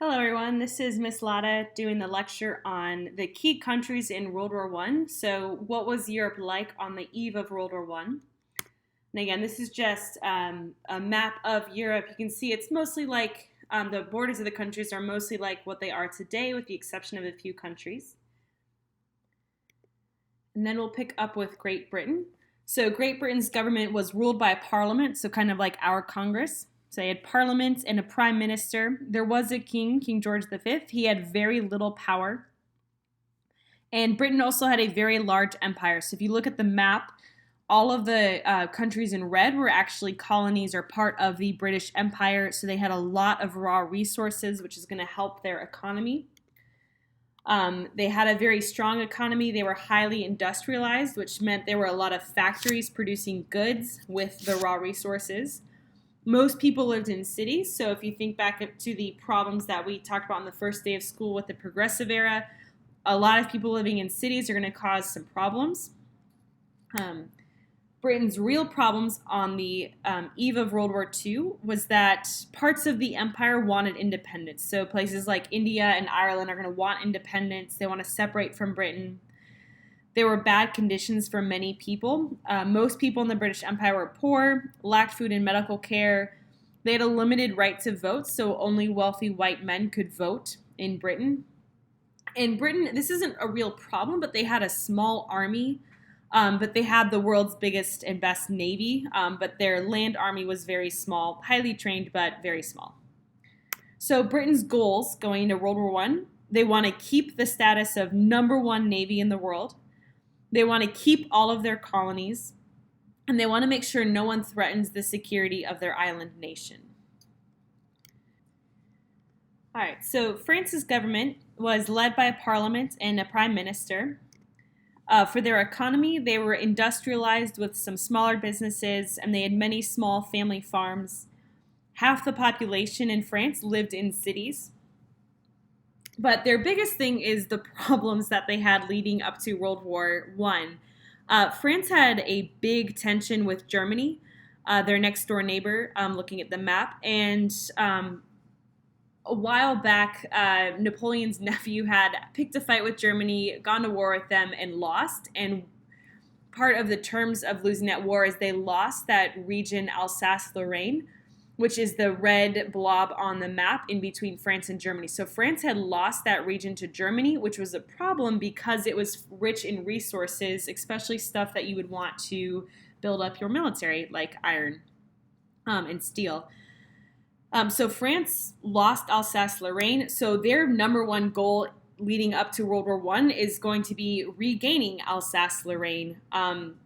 Hello, everyone. This is Miss Lotta doing the lecture on the key countries in World War One. So, what was Europe like on the eve of World War One? And again, this is just a map of Europe. You can see it's mostly like the borders of the countries are mostly like what they are today, with the exception of a few countries. And then we'll pick up with Great Britain. So, Great Britain's government was ruled by a parliament, so kind of like our Congress. So they had parliament and a prime minister. There was a king, King George V. He had very little power. And Britain also had a very large empire. So if you look at the map, all of the countries in red were actually colonies or part of the British Empire. So they had a lot of raw resources, which is going to help their economy. They had a very strong economy. They were highly industrialized, which meant there were a lot of factories producing goods with the raw resources. Most people lived in cities, so if you think back to the problems that we talked about on the first day of school with the progressive era, a lot of people living in cities are going to cause some problems. Britain's real problems on the eve of World War II was that parts of the empire wanted independence. So places like India and Ireland are going to want independence. They want to separate from Britain. There were bad conditions for many people. Most people in the British Empire were poor, lacked food and medical care. They had a limited right to vote, so only wealthy white men could vote in Britain. In Britain, this isn't a real problem, but they had a small army, but they had the world's biggest and best navy, but their land army was very small, highly trained, but very small. So Britain's goals going into World War I, they want to keep the status of #1 navy in the world. They want to keep all of their colonies, and they want to make sure no one threatens the security of their island nation. All right, so France's government was led by a parliament and a prime minister. For their economy, they were industrialized with some smaller businesses, and they had many small family farms. Half the population in France lived in cities. But their biggest thing is the problems that they had leading up to World War I. France had a big tension with Germany, their next door neighbor, looking at the map. And a while back, Napoleon's nephew had picked a fight with Germany, gone to war with them, and lost. And part of the terms of losing that war is they lost that region, Alsace-Lorraine, which is the red blob on the map in between France and Germany. So France had lost that region to Germany, which was a problem because it was rich in resources, especially stuff that you would want to build up your military, like iron and steel. So France lost Alsace-Lorraine. So their #1 goal leading up to World War I is going to be regaining Alsace-Lorraine,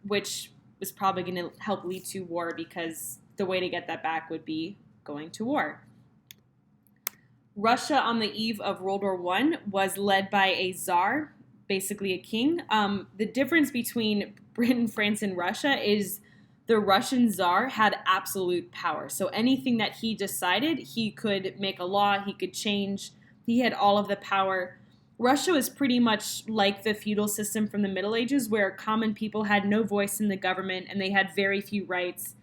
which was probably going to help lead to war because the way to get that back would be going to war. Russia on the eve of World War I was led by a czar, basically a king. The difference between Britain, France, and Russia is the Russian czar had absolute power. So anything that he decided, he could make a law, he could change. He had all of the power. Russia was pretty much like the feudal system from the Middle Ages, where common people had no voice in the government and they had very few rights.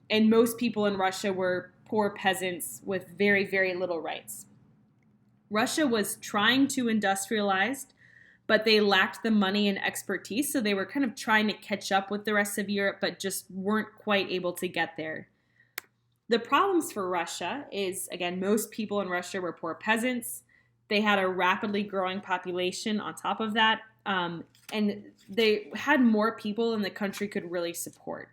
And most people in Russia were poor peasants with very, very little rights. Russia was trying to industrialize, but they lacked the money and expertise, so they were kind of trying to catch up with the rest of Europe, but just weren't quite able to get there. The problems for Russia is, again, most people in Russia were poor peasants. They had a rapidly growing population on top of that, and they had more people than the country could really support.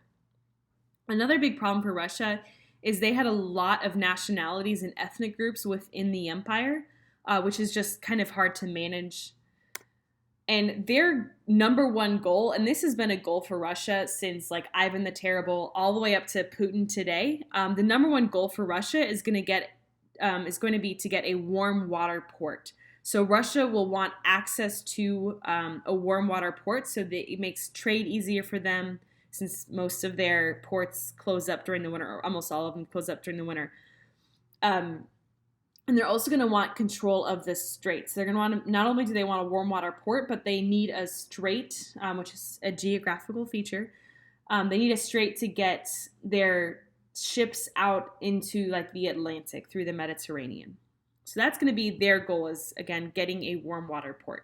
Another big problem for Russia is they had a lot of nationalities and ethnic groups within the empire, which is just kind of hard to manage. And their #1 goal, and this has been a goal for Russia since like Ivan the Terrible all the way up to Putin today, the #1 goal for Russia is going to be to get a warm water port. So Russia will want access to a warm water port so that it makes trade easier for them, since most of their ports close up during the winter, or almost all of them close up during the winter. And they're also going to want control of the straits. They're going to want to, not only do they want a warm water port, but they need a strait, which is a geographical feature. They need a strait to get their ships out into like the Atlantic through the Mediterranean. So that's going to be their goal, is, again, getting a warm water port.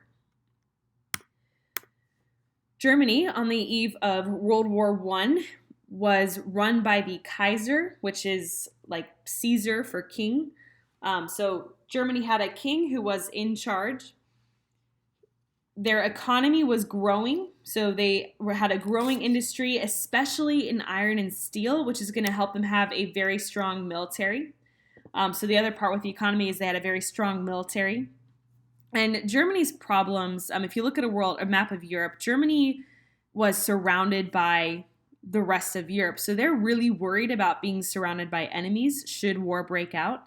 Germany, on the eve of World War I, was run by the Kaiser, which is like Caesar for king. So Germany had a king who was in charge. Their economy was growing, so they had a growing industry, especially in iron and steel, which is going to help them have a very strong military. So the other part with the economy is they had a very strong military. And Germany's problems, if you look at a map of Europe, Germany was surrounded by the rest of Europe. So they're really worried about being surrounded by enemies should war break out.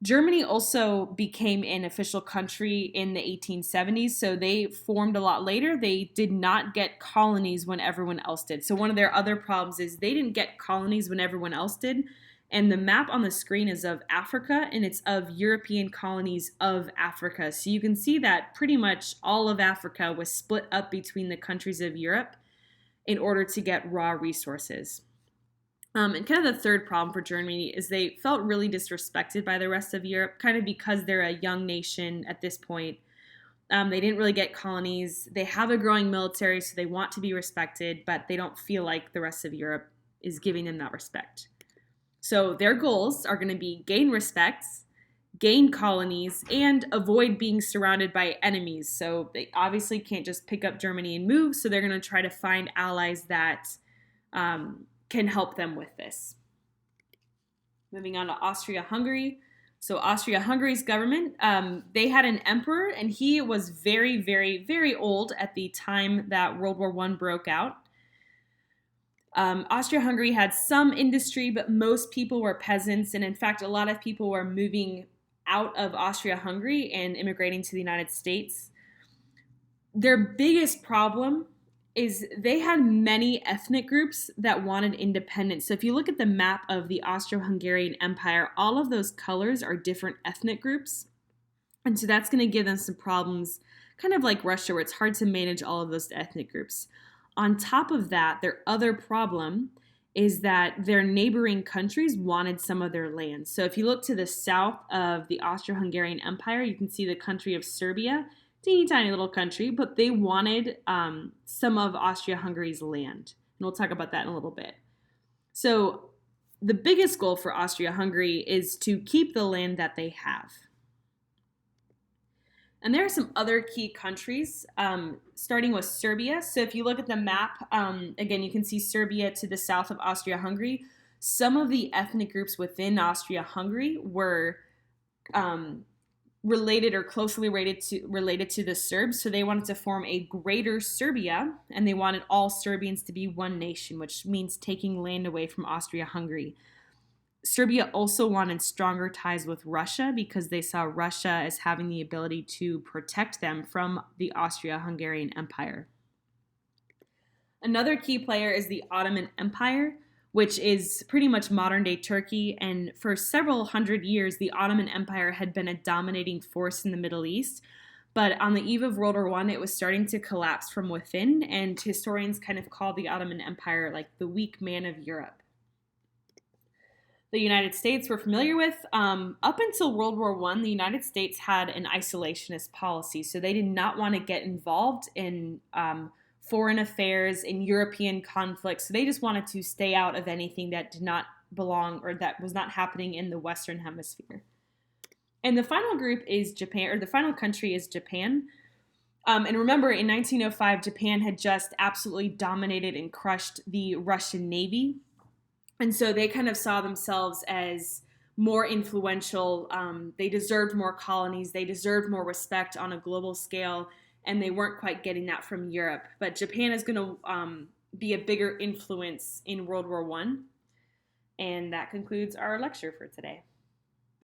Germany also became an official country in the 1870s, so they formed a lot later. They did not get colonies when everyone else did. So one of their other problems is they didn't get colonies when everyone else did. And the map on the screen is of Africa, and it's of European colonies of Africa. So you can see that pretty much all of Africa was split up between the countries of Europe in order to get raw resources. And kind of the third problem for Germany is they felt really disrespected by the rest of Europe, kind of because they're a young nation at this point. They didn't really get colonies. They have a growing military, so they want to be respected, but they don't feel like the rest of Europe is giving them that respect. So their goals are going to be gain respect, gain colonies, and avoid being surrounded by enemies. So they obviously can't just pick up Germany and move, so they're going to try to find allies that can help them with this. Moving on to Austria-Hungary. So Austria-Hungary's government, they had an emperor, and he was very, very, very old at the time that World War I broke out. Austria-Hungary had some industry, but most people were peasants, and in fact, a lot of people were moving out of Austria-Hungary and immigrating to the United States. Their biggest problem is they had many ethnic groups that wanted independence. So if you look at the map of the Austro-Hungarian Empire, all of those colors are different ethnic groups. And so that's going to give them some problems, kind of like Russia, where it's hard to manage all of those ethnic groups. On top of that, their other problem is that their neighboring countries wanted some of their land. So if you look to the south of the Austro-Hungarian Empire, you can see the country of Serbia. Teeny tiny little country, but they wanted some of Austria-Hungary's land. And we'll talk about that in a little bit. So the biggest goal for Austria-Hungary is to keep the land that they have. And there are some other key countries, starting with Serbia. So if you look at the map, again, you can see Serbia to the south of Austria-Hungary. Some of the ethnic groups within Austria-Hungary were related or closely related to the Serbs. So they wanted to form a greater Serbia, and they wanted all Serbians to be one nation, which means taking land away from Austria-Hungary. Serbia also wanted stronger ties with Russia because they saw Russia as having the ability to protect them from the Austria-Hungarian Empire. Another key player is the Ottoman Empire, which is pretty much modern-day Turkey, and for several hundred years, the Ottoman Empire had been a dominating force in the Middle East. But on the eve of World War I, it was starting to collapse from within, and historians kind of call the Ottoman Empire like the weak man of Europe. The United States we're familiar with. Up until World War I, the United States had an isolationist policy, so they did not want to get involved in foreign affairs, in European conflicts. So they just wanted to stay out of anything that did not belong or that was not happening in the Western Hemisphere. And the final group is Japan, or the final country is Japan. And remember, in 1905, Japan had just absolutely dominated and crushed the Russian Navy. And so they kind of saw themselves as more influential. They deserved more colonies. They deserved more respect on a global scale. And they weren't quite getting that from Europe. But Japan is going to be a bigger influence in World War I. And that concludes our lecture for today.